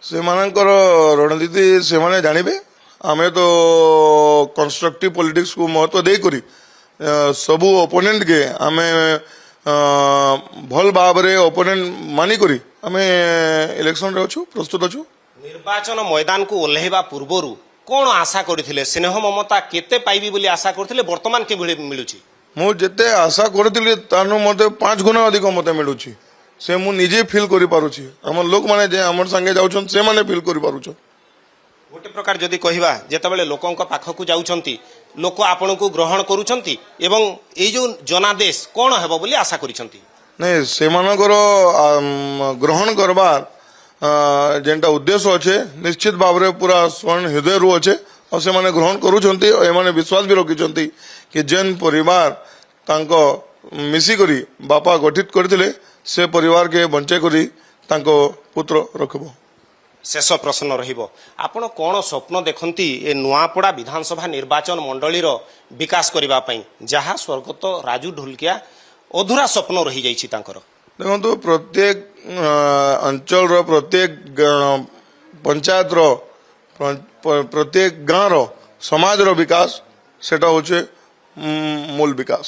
ସେମାନଙ୍କର ରଣନୀତି ସେମାନେ ଜାଣିବେ। ଆମେ ତ କନଷ୍ଟ୍ରକ୍ଟିଭ ପଲିଟିକ୍ସ को महत्व देकरी सबू ओपोनेंट के आमे भल भाव रे ओपोनेंट मानिकरी आमे इलेक्शन रे अछु प्रस्तुत अछु। निर्वाचन मैदान को ओल्हेबा पूर्वरु कोन आशा करथिले स्नेह ममता केते पाइबी बोली आशा करथिले वर्तमान के भଳି मिलुची? मु जेते आशा करथिले तानु मते 5 गुना अधिक मते मिलुची। से मु निजे फील करि पारुची। हमर लोक माने जे हमर संगे जाउछन से माने फील करि पारुछन। गोटे प्रकार जदि कहवा जेतेबेले लोकंक पाखकु जाउछंती लोक आपनकु ग्रहण करूछंती एवं एई जो जनादेश कोन हेबो बोली आशा करिसंती? नहीं सेमानकर ग्रहण करबार जेनटा उद्देश्य अच्छे निश्चित भाव रे पूरा स्वर्ण हृदय रु अच्छे और से माने ग्रहण करूछंती और एमाने विश्वास भी रखिछंती कि जेन परिवार तांको मिसी करी बापा गठित करथिले से परिवार के बंचे करी तांको पुत्र रखबो। शेष प्रश्न रहिबो आपण कोन स्वप्न देखंती ए नुआपड़ा विधानसभा निर्वाचन मंडली रो विकास करिबा पई जहा स्वर्गत राजू ढोलकिया अधूरा स्वप्न रही जाइछि तांकर? देखो प्रत्येक अंचल रो प्रत्येक पंचायत रो प्रत्येक गाँव रो समाज रो विकास सेटा होचे मूल विकास।